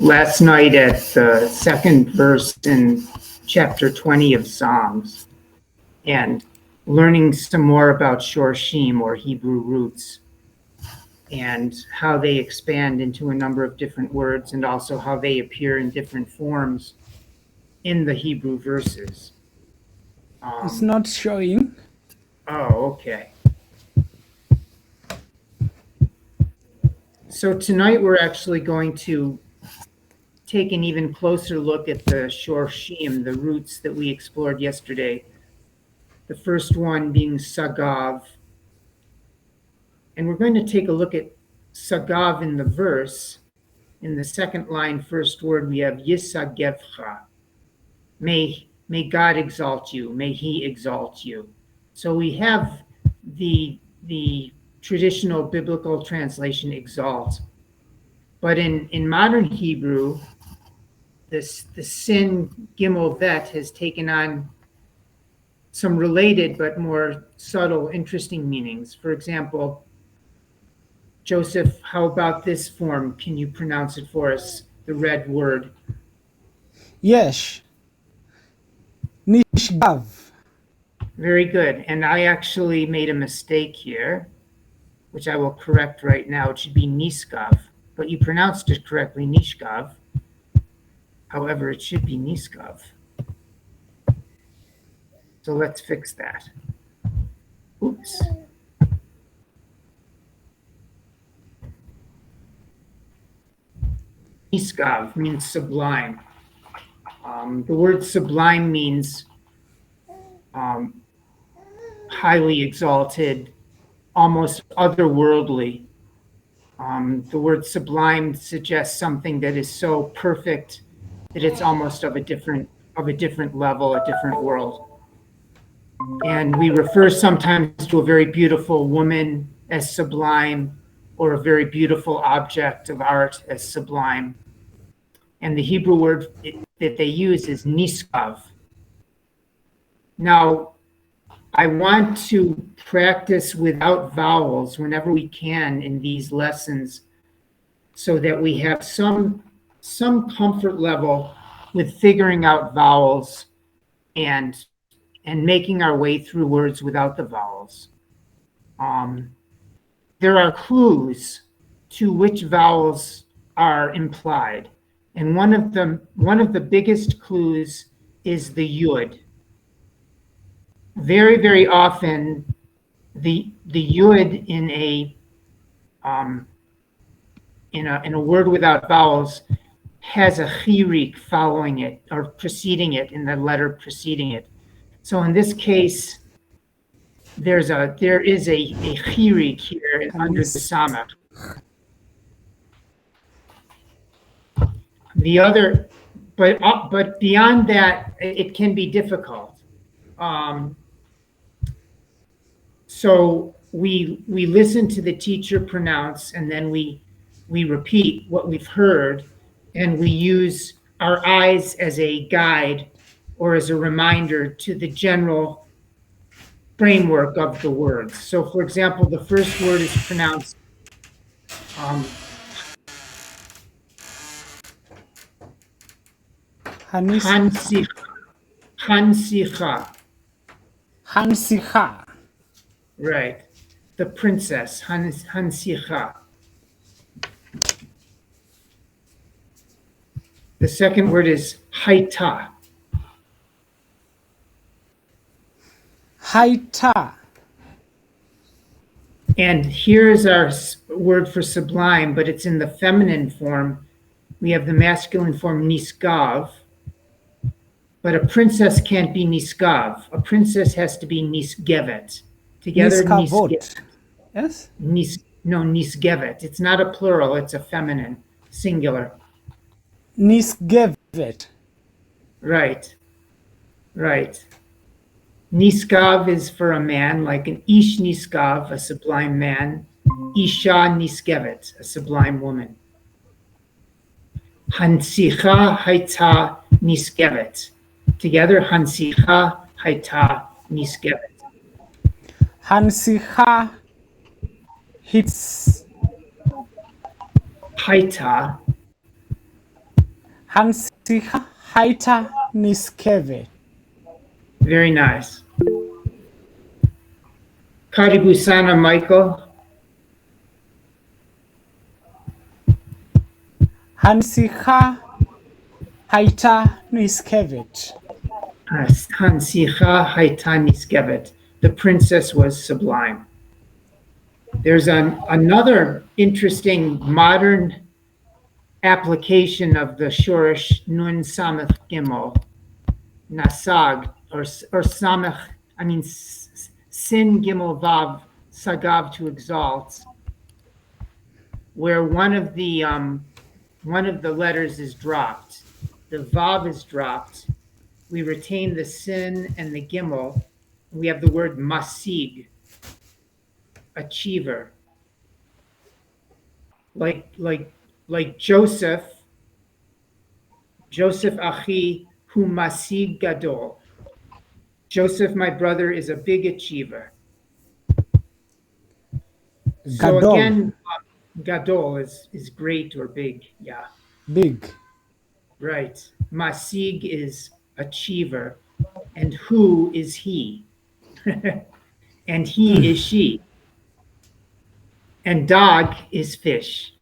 last night at the second verse in chapter 20 of Psalms and learning some more about Shorshim, or Hebrew roots, and how they expand into a number of different words, and also how they appear in different forms in the Hebrew verses. It's not showing. Oh, okay. So tonight we're actually going to take an even closer look at the Shorshim, the roots that we explored yesterday. The first one being Sagav. And we're going to take a look at Sagav in the verse. In the second line, first word, we have Yisagevcha. May God exalt you. May he exalt you. So we have the traditional biblical translation, exalt. But in modern Hebrew, the sin Gimel Vet has taken on some related but more subtle, interesting meanings. For example, Joseph, how about this form? Can you pronounce it for us? The red word. Yes. Nishgav. Very good. And I actually made a mistake here, which I will correct right now. It should be Niskav, but you pronounced it correctly, Nishgav. However, it should be Niskav. So let's fix that. Oops. Niskav means sublime. The word sublime means highly exalted, almost otherworldly. The word sublime suggests something that is so perfect that it's almost of a different level, a different world. And we refer sometimes to a very beautiful woman as sublime, or a very beautiful object of art as sublime. And the Hebrew word that they use is niskav. Now, I want to practice without vowels whenever we can in these lessons, so that we have some comfort level with figuring out vowels and making our way through words without the vowels. There are clues to which vowels are implied, and one of the biggest clues is the yud. Very, very often, the yud in a word without vowels has a chirik following it or preceding it, in the letter preceding it. So in this case, there is a chirik here under the samach. The other, but beyond that, it can be difficult. So we listen to the teacher pronounce, and then we repeat what we've heard, and we use our eyes as a guide or as a reminder to the general framework of the words. So, for example, the first word is pronounced Hansicha. Hansicha. Right. The princess, Hansicha. The second word is Haita. Haita. And here is our word for sublime, but it's in the feminine form. We have the masculine form Niskav, but a princess can't be Niskav. A princess has to be Nisgevet. Together, Niskavot. Yes? Nisgevet. It's not a plural, it's a feminine, singular. Nisgevet. Right. Niskav is for a man, like an ish niskav, a sublime man. Isha niskevet, a sublime woman. Hansicha haita niskevet. Together, Hansicha haita niskevet. Hansicha hits. Haita Hansicha haita niskevet. Very nice. Karibu sana, Michael. Hansicha haita niskevet. Hansicha haitaniskevet. The princess was sublime. There's another interesting modern application of the Shorish Nun Samach Gimel, Nasag, or Samach, Sin Gimel Vav, Sagav to exalt, where one of the letters is dropped. The Vav is dropped. We retain the Sin and the Gimel. We have the word Masig, achiever. Like Joseph Achi hu Masig Gadol. Joseph, my brother, is a big achiever. So Gadol, again, Gadol is great or big. Yeah, big. right. Masig is achiever, and who is he? And he is she. And dog is fish.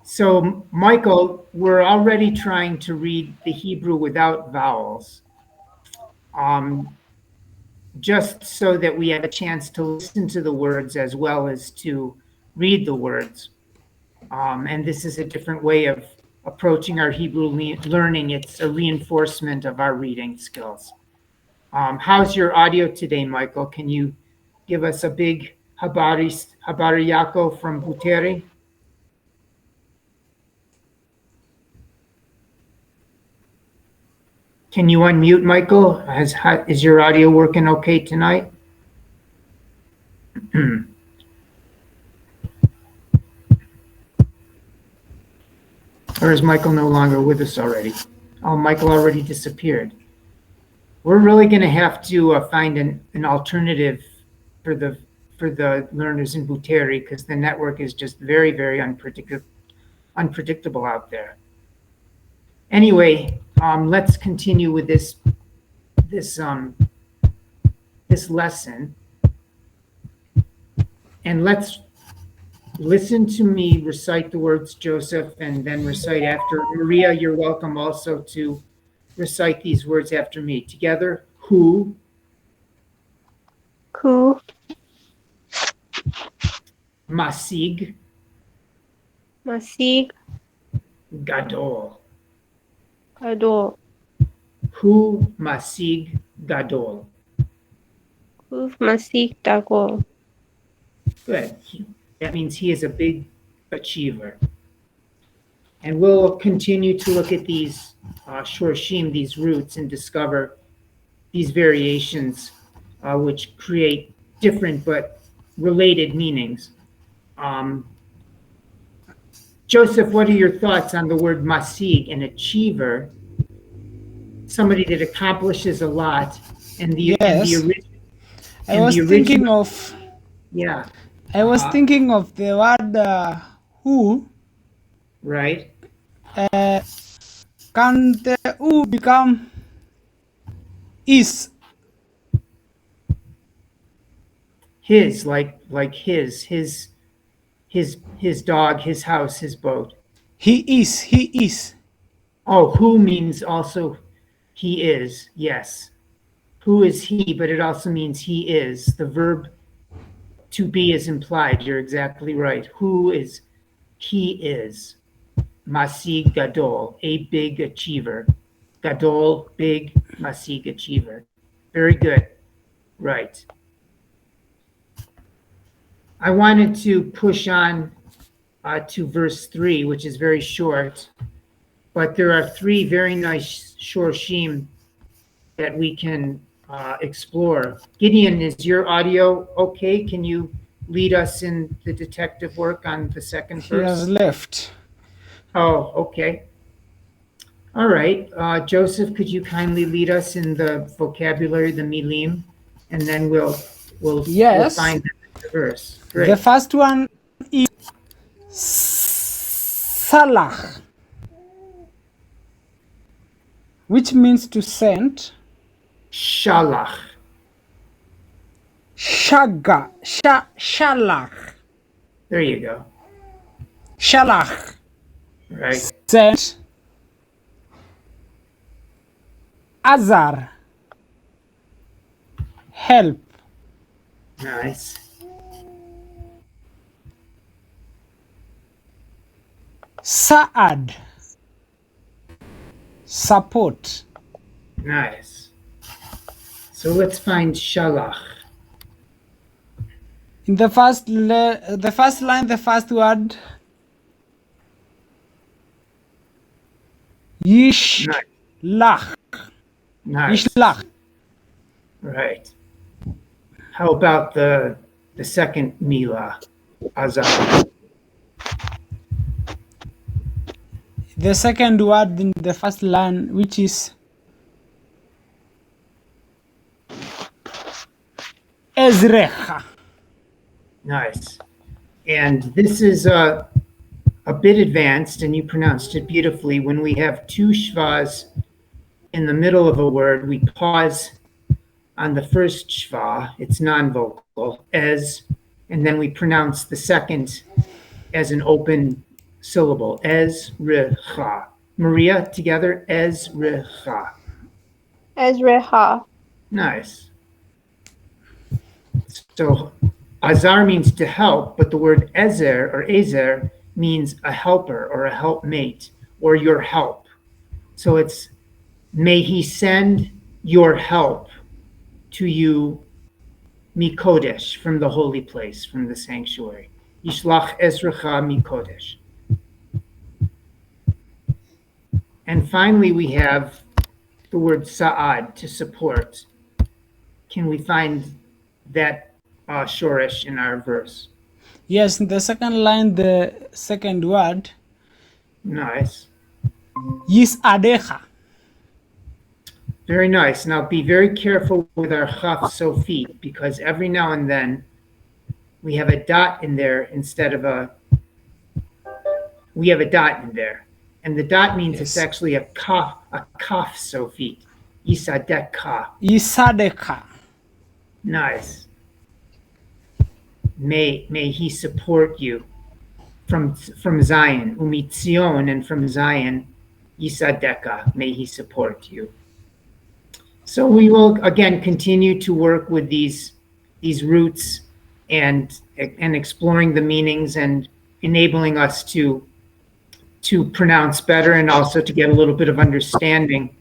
So, Michael, we're already trying to read the Hebrew without vowels, just so that we have a chance to listen to the words as well as to read the words. And this is a different way of approaching our Hebrew learning. It's a reinforcement of our reading skills. How's your audio today, Michael? Can you give us a big Habari Yako from Buteri? Can you unmute, Michael? Is your audio working okay tonight? Or is Michael no longer with us already? Oh, Michael already disappeared. We're really going to have to find an alternative for the learners in Buteri, because the network is just very, very unpredictable out there. Anyway, let's continue with this lesson, and let's listen to me recite the words, Joseph, and then recite after. Maria, you're welcome also to recite these words after me. Together, who, Masig, Masig Gadol. Gadol. Hu Masig Gadol. Kuf Masig Dagol. Good. That means he is a big achiever. And we'll continue to look at these shorshim, these roots, and discover these variations, which create different but related meanings. Joseph, what are your thoughts on the word masig, an achiever, somebody that accomplishes a lot, and the I was thinking of yeah. I was thinking of the word who. Right. Can the who become is? His, like his dog, his house, his boat. He is. Oh, who means also he is, yes. Who is he, but it also means he is. The verb to be is implied. You're exactly right. Who is he is. Masig Gadol, a big achiever. Gadol, big, Masig achiever. Very good. Right. I wanted to push on to verse 3, which is very short, but there are 3 very nice shorshim that we can explore. Gideon, is your audio okay? Can you lead us in the detective work on the second verse? He has left. Oh, okay. All right. Joseph, could you kindly lead us in the vocabulary, the milim, and then we'll find the verse. Great. The first one is Salah. which means to send. Shalach. Shalach. There you go. Shalach. Right. Send. Azar. Help. Nice. Sa'ad. Support. Nice. So let's find shalach. In the first line, the first word. Yishlach. Nice. Yishlach. Right. How about the second mila, azar? The second word in the first line, which is Ezrecha. Nice. And this is a bit advanced, and you pronounced it beautifully. When we have two shvas in the middle of a word, we pause on the first shva, it's non-vocal, ez, and then we pronounce the second as an open syllable, ezrecha. Maria, together, ezrecha. Ezrecha. Nice. So azar means to help, but the word ezer or ezer means a helper or a helpmate or your help. So it's may he send your help to you mikodesh, from the holy place, from the sanctuary. Yishlach ezrecha mikodesh. And finally, we have the word sa'ad, to support. Can we find that shoresh in our verse? Yes, in the second line, the second word, Nice. Yisadecha. Very nice. Now be very careful with our chaf sofit, because every now and then we have a dot in there instead of we have a dot in there. And the dot means it's actually a kaf sofit. Yisadeka. Yisadeka. Nice. May he support you from Zion, umitzion, and from Zion, Yisadeka, may he support you. So we will again continue to work with these roots and exploring the meanings and enabling us to pronounce better and also to get a little bit of understanding.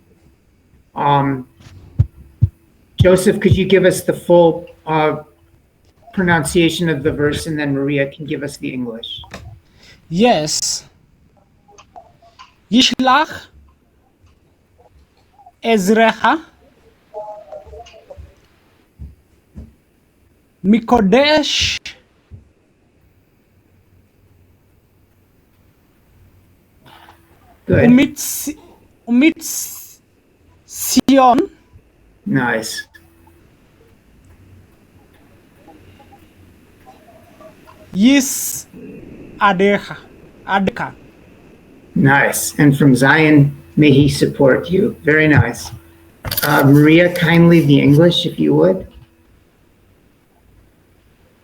Joseph, could you give us the full pronunciation of the verse, and then Maria can give us the English? Yes. Yishlach Ezrecha Mikodesh Good. Sion. Nice. Yis Adeka. Nice. And from Zion, may he support you. Very nice. Maria, kindly the English, if you would.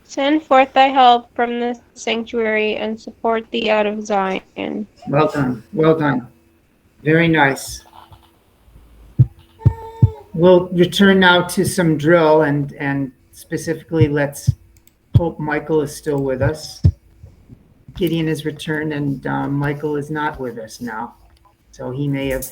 Send forth thy help from the sanctuary and support thee out of Zion. Well done. Well done. Very nice. We'll return now to some drill, and specifically, let's hope Michael is still with us. Gideon has returned, and Michael is not with us now. So he may have